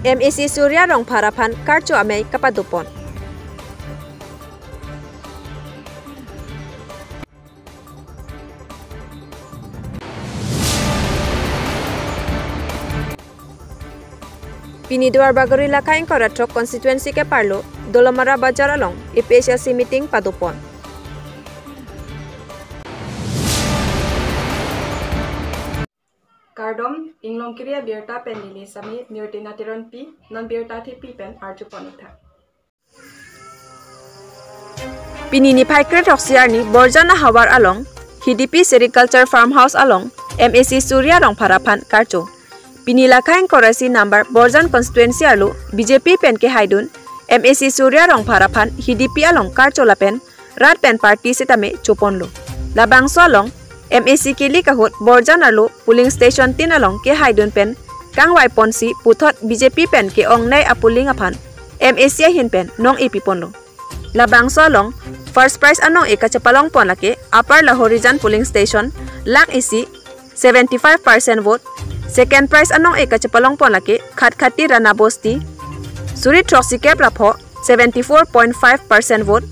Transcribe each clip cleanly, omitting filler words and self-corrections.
MAC Surya rong Parapan Karcho Amei Kapadupon. Pinidwar Bagori Lakain Koratrok constituency ke Parlo, Dolomara Bajar along APSLC meeting Padupon. Kardom inglong kriya birta penili sami nirtina tiron pi non birta thi pi pen arju ponita. Pinini Paikret Roxiarni Borjana Hawar along HDP Sericulture Farmhouse along MAC Surya rong Parapan Karcho. Pinila Kain Korasi number Borjan constituency alu BJP pen ke haidun MAC Surya rong Parapan HDP along Karcho lapen Rat pen party sitame chuponlo. Labangso along MAC Kili Kahut Borjan alu polling station tin along ke haidun pen Kangwai Ponsi puthot BJP pen ke ongnai apuling apan MAC hin pen nong ipiponlo. Labangso along first prize anong ikachapalong pon lake Upper Lahorijan polling station lak isi 75% vote. Second prize anong ikachapalong pon lake Khatkati Ranabosti Suri Troxicap lapho 74.5% vote.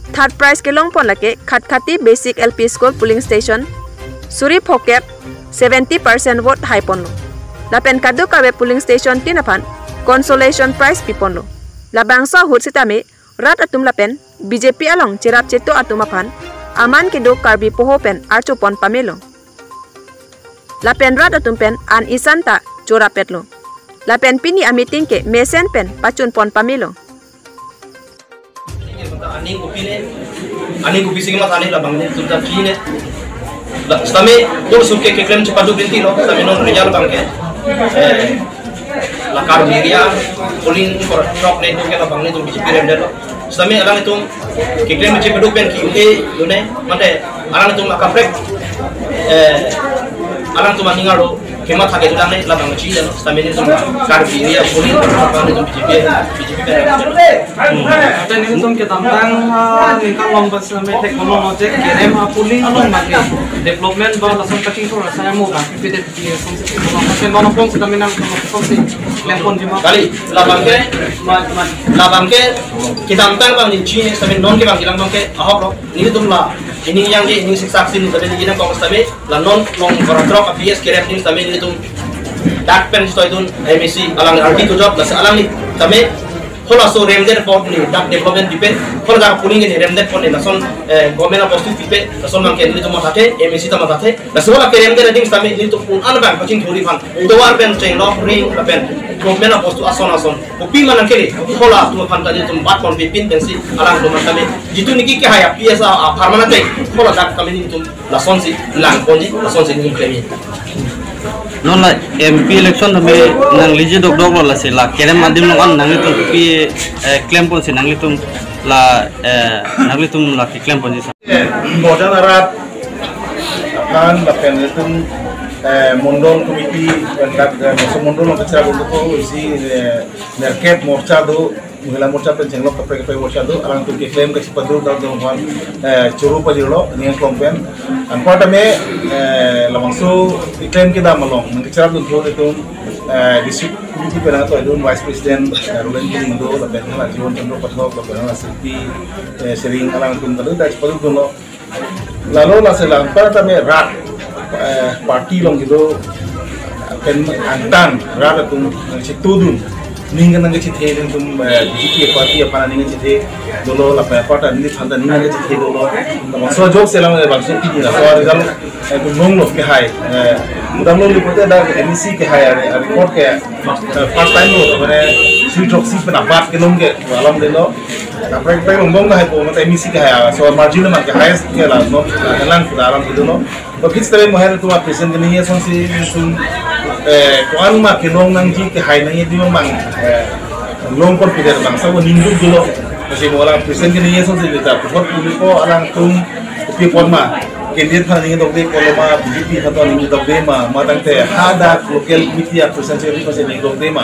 Third prize kelong pon lake Khatkati Basic LP School polling station Suri Phokep 70% vote haiponlo. Lapen kadu kawe polling station tinapan consolation prize piponlo. Labangso hut sitame rat atum lapen BJP along cirap ceto atumapan aman kido karbi poho pen archupon pamelo. Lapen rat atum pen an isanta chora petlo. Lapen pini a meeting ke mesen pen pachun pon pamelo. Ani kupi singi mat ani labang ni tuta kine. Stame dol suke ke klem cepadu binti no stame non rijal bangke. La karbiria polin kor trok ne ke labang ni tu BJP render. Stame alang itu ke klem cepadu pen ki ute done mate alang itu makaprek alang tu maningaro kemat hage dulang ne labang chi jano stame ni tu karbiria polin kor trok ne tu BJP Ada ni untung kita tentang ningkang lomba selama teknologi kerem apuli along mati development bawa langsung kaki tu rasanya mau kan kita dia konsep kalau macam pun sudah minang konsep lempon jema kali labangke kita tentang bang ni China sampai non ke bang hilang bang ke ahok lo ini tu lah ini yang di ini saksi ni tadi ni kita kong sampai lah non long koratrok APS kerem ni sampai ini tu dark pen itu MAC alang arti tu job lah alang ni sampai kalau so remder port ni dark development dipet kalau dah puning ni remder port ni nason government postu dipet nason mangke ni tu matate MAC tu matate nason lah remder ading sampai ni tu pun anbang pacing thori pan dua pen ceng lock ring pen government postu ason kopi mana kiri kalau tu pan tadi tu 4 pon pipin pensi alang tu sampai jitu niki ke haya PSA permanent kalau dark kami ni tu nason si lang ponji nason si ni klemi non la MP election hame nang liji dok dok la se la kerem madim nong nang itu pi claim pon se nang itu la claim pon se Borjan arat akan lapen itu mondol komiti dak mondol ng kacira untuk isi nerket morcha do Mula morcha penjenglok ke morcha do alang tu claim ke sipadu dal dong wan churu pajiro ni kompen anpa tame lamangso claim kita malong ng kacira do itu district committee penang to idun vice president Rulen Indo lapen la Jiwon Chandra Pathok lapen la Siti sering alang tum tadu dak sipadu do lalu la selang para tame rat parti long gitu pen antan rat tum situdun ningan nang cithe den tum BJP party apana ningan cithe dolo la pata ni thanda ningan cithe dolo so jok selam bakso ki na so result tum nong lo ke hai mudam lo lipote da MEC ke hai report ke first time lo mane sweet roxy pena bat ke long ke alam de lo apre pe ngom na hai po mate MEC ke hai so margin ma ke highest ke la no lang alam de lo तो किस तरह मोहन तुम प्रेजेंट नहीं है सोंसी तुम कौन मा के लोग नंगी के हाई नहीं दियो मांग लोग पर पिदर मांग सब वो निंदुक दिलो जैसे मोला प्रेजेंट नहीं है सोंसी लेता बहुत पुलिस को अलांग तुम उपी पौन मा केंद्रीय थाना नहीं दोगे कोलो मा BJP थाना नहीं दोगे मा तंगते हादा लोकल कमिटी या प्रेजेंट से भी नहीं दोगे मा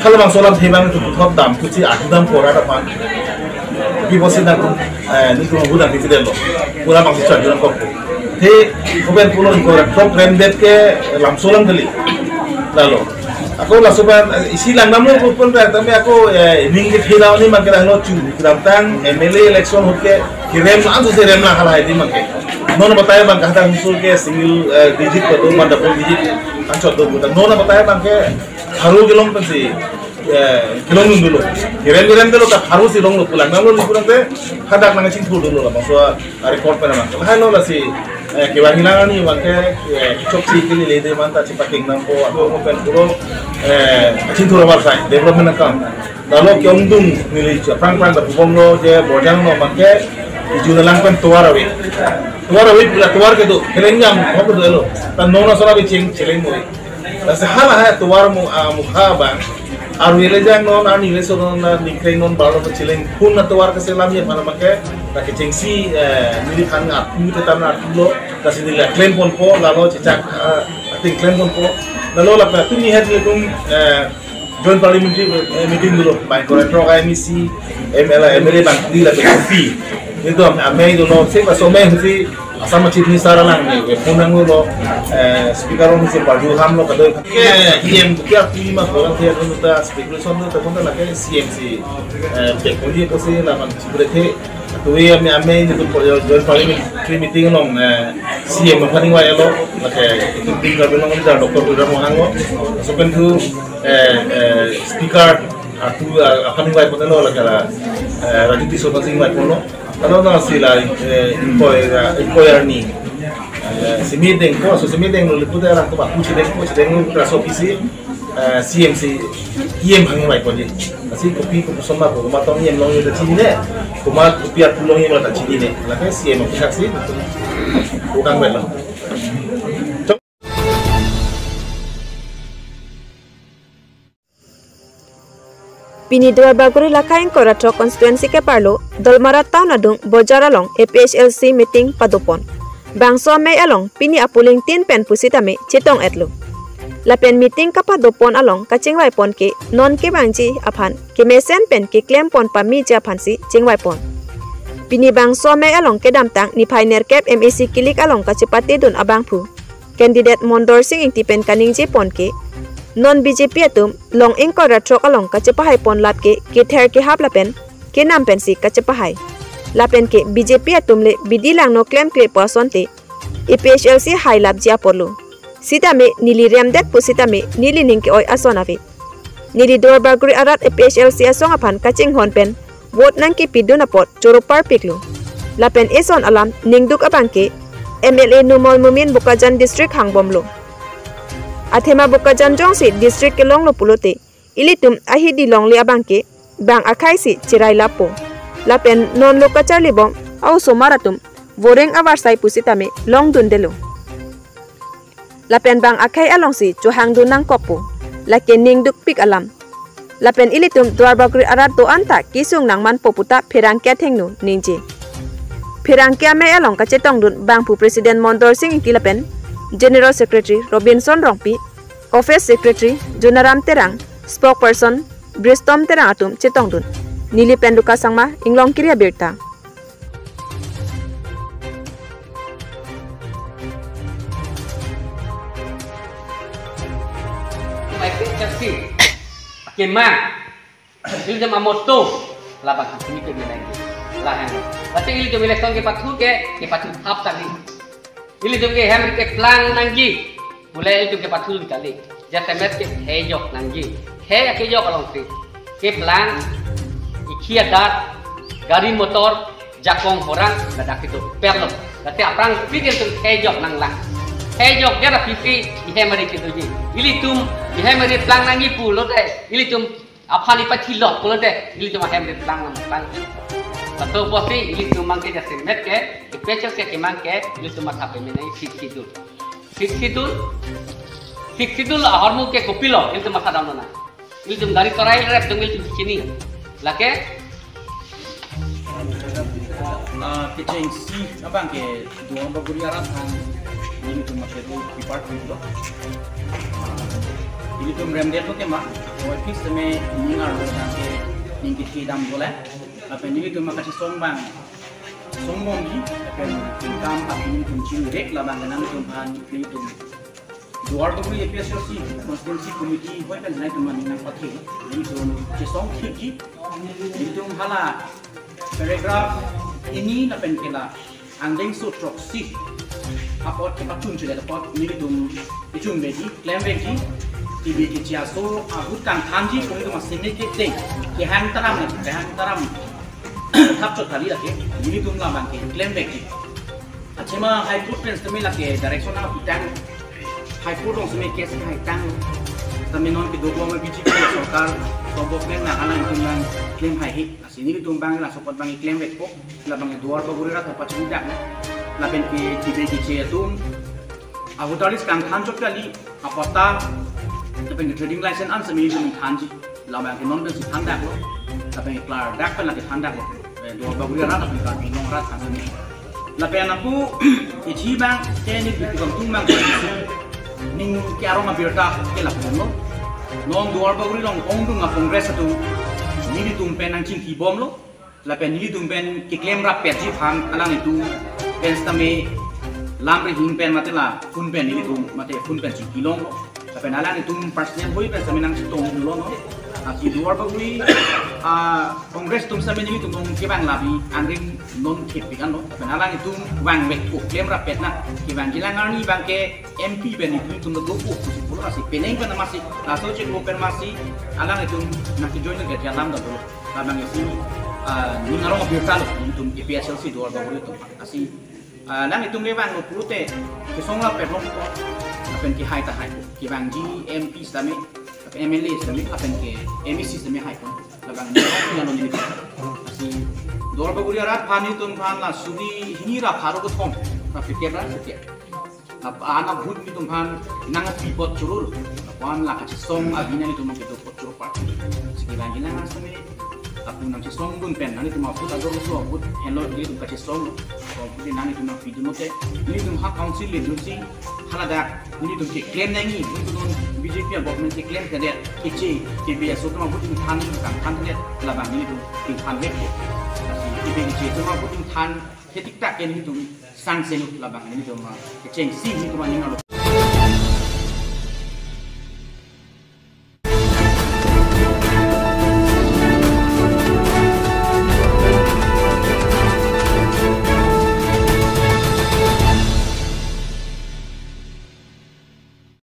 kalau bang solam thebang tu top dam kuci akdam pora da pan bi bosi da tu ni tu budan bi fidelo pura bang sicha juran ko the koben pulo ko top rem det ke lam solam dali lalo Aku langsung isi lang namun pun tapi aku ning hilau ni makin lo cu tentang MLA election hoke kirem antu serem lah hal ini makin nona bataya bang kata musul ke single digit atau double digit ancot do buta nona bataya bang ke haru gelong pensi gelong dulu kirem dulu tak harus silong lu pulang namun liburan teh hadak nang cing dulu lah maksud record pada mang lah lo lah si kewahilangan ni bangke cocok sih kini lede manta cipaking nampo atau mungkin pulau cintu rawat saya development account lalu kiongdung nilai perang berhubung lo je bojang lo bangke ijuna langkan tuar awi bila tuar ke tu kelenjang apa tu lo tan nona soal bicing celeng mo nasi hal tuar mukha bang arwile jang non ani le so non nikrein non balo celeng pun tuar ke selam ya mana make nak cengsi milik hangat ini tetap nak lo kasih nilai klaim pon po lalu cecak ating klaim pon po lalu lah tu ni hadir kum joint parliamentary meeting dulu main korektor KMC MLA bang di lah kopi itu amai dulu sih pas omai sih asam macam ni saralang ni punang lo speaker orang sih baju ham lo kadang IM kia lima orang dia tu tu speculation tu terkontrol lagi CMC teknologi tu sih lah macam seperti tu amai itu joint parliamentary meeting long CM paling wajah lo lagi itu tinggal belum ada doktor sudah mohang lo sepen tu speaker atau apa nih wajah pun lo lagi lah Rajuti Sopansing wajah pun lo kalau nasi lah employer ni si meeting lo lipu dah orang tu aku sedang kerasa ofisi CMC IM hangi mai pun je nasi kopi sama ko matang IM long ada cini ne kumat kopi at long yang ada cini ne lakai CM aku saksi bukan betul Pini dua baguri lakain koratro konstituensi ke parlo dolmara taun adung bojar along APHLC meeting padopon bangso me along pini apuling tin pen pusitame cetong etlu lapen meeting kapadopon along kacing waipon ke non ke bangji aphan ke mesen pen ke claim pon pami japhan si cing waipon pini bangso me along ke damtang ni pioneer cap MAC kilik along kacepati dun abangpu candidate mondor sing tipen kaning jepon ke non BJP atum long ingko ratrok along kacepahai pon lap ke ther ke hap lapen ke nam pen si kacepahai lapen ke BJP atum le bidilang no claim kle pasonte APHLC high lap jia porlu sitame nili remdet pusitame nili ningke oi asonavi nili dor baguri arat APHLC asong apan kaching hon pen vote nang ki pidun apot choropar piklu lapen eson alam ningduk abangke MLA numol mumin bukajan district hangbomlo Athema bukajan jong si district ke long lo pulote ilitum ahi di long le abangke bang akai si cirai lapo lapen non lo kachar libom au somaratum voreng awarsai pusitame long dundelo lapen bang akai along si johang dunang kopo lake ning duk pik alam lapen ilitum dwarbagri arat do anta kisung nangman poputa pherang kya thengnu ningje pherang kya me along kachetong dun bang pu president mondor sing tilapen General Secretary Robinson Rongpi, Office Secretary Junaram Terang, Spokesperson Bristom Terang atum cetongdun. Nili penduka sangma inglong kiria birta. Kemang, ini jam amoto, labang ini kemudian lahan. Tapi ini jam election ke patu hap tadi. Ili jom ke hammer ke plan nanggi, mulai itu ke patul kali. Jasa met ke hejok nanggi, ke jok along si. Ke plan, ikhia dat, gari motor, jakong orang, dadak itu perlo. Tapi aprang pikir tu hejok nang lang. Hejok jara pipi, hammer ke tu je. Ili tum, hammer plan nanggi pulo deh. Ili tum apani patilot pulo deh. Ili tum hammer plan nang. Satu posisi ini cuma kita semet ke, special ke kemang ke, ini cuma sampai mana fix itu lah hormon ke kopi lo, ini cuma sadar mana, ini cuma dari torai rep dong itu sini, lake. Kita isi apa ke dua baguri arahan, ini cuma satu department lo, ini cuma remdet lo ke mak, kalau fix me ini ngaruh ke, ini kita dam boleh. Apa ini tu makasih sombong ni, apa income apa ini tu cium rek lah bang, kenapa tu bahan ini tu Duar Bagui APSLC Constituency Committee hoi kan nai tuman nang pathe ni don jesong khiki itu hala paragraph ini na penkela andeng so troxy apot ke patun chule apot ni dum ichung beji claim beji tibi ke chiaso agut kan thanji ko itu masih ke te ke hang taram thap chot kali lake ni dum la ban ke claim beji achema high court pens temi lake direction of tang high court dong seme case high tang temi non ke dogo me bichi ke sarkar sobokne na alang tulang claim high hit asini dum bang la support bang claim bet ko la bang duar baguri ra thap chu dak la ben ke tibi ke che tum avutaris kan khan chot kali apota tapi trading license an semi dum thanji la bang ke non ben si thanda ko tapi klar dak pa la ke thanda ko duar baguri ra tapi kan non ra thanda la pe na pu ichi bang ke ni bi ko tum bang ning ke aroma birta ke la no non duar baguri long ong dung a congress tu ni di tum pen nang ching ki bom lo la pe ni tum pen ke claim rap pe ji phang alang itu pen stame lam re hing pen matela fun pen ni tum mate fun pen ching ki long la pe alang itu personal hoi pen stame nang tong lo no asi duar baguri congress tum stame ni tum dong ke bang labi angring non kepi kan no pe alang itu wang bet ko claim rap pet na ke bang gilangar ni bang ke MP ben itu tum do ko puluh masih peneng kan masih laso cek lo pen masih alang itu nak join ke dalam dah dulu bang isi ni ngarong biasa lo itu APSLC duar baguri itu asi alang itu bang lo pulute ke songla pe lo ko apen ke hai ta hai ke bang ji MP sami MLA sami apen ke MEC sami hai ko bang ni ngalo ni asi duar baguri rat phani tum phan la sudi hinira pharo ko thom na fikir ra fikir anak bud ni tum phan nang pipot churul wan la ka song abina ni tum ke to pot churul part sekilan gina na sami apu nang song dun pen nani tum apu ta do so apu hello ni tum ka song apu nani tum video mote ni tum ha council le dun si hala da ni tum ke claim nangi ni tum BJP government ke claim ke dia ke BS so tum apu tum than kan than ne la bang ni tum than le ke si tum apu tum than ketik tak ke ni tum sang senu la bang ni tum ke cheng si ni tum ni ngalo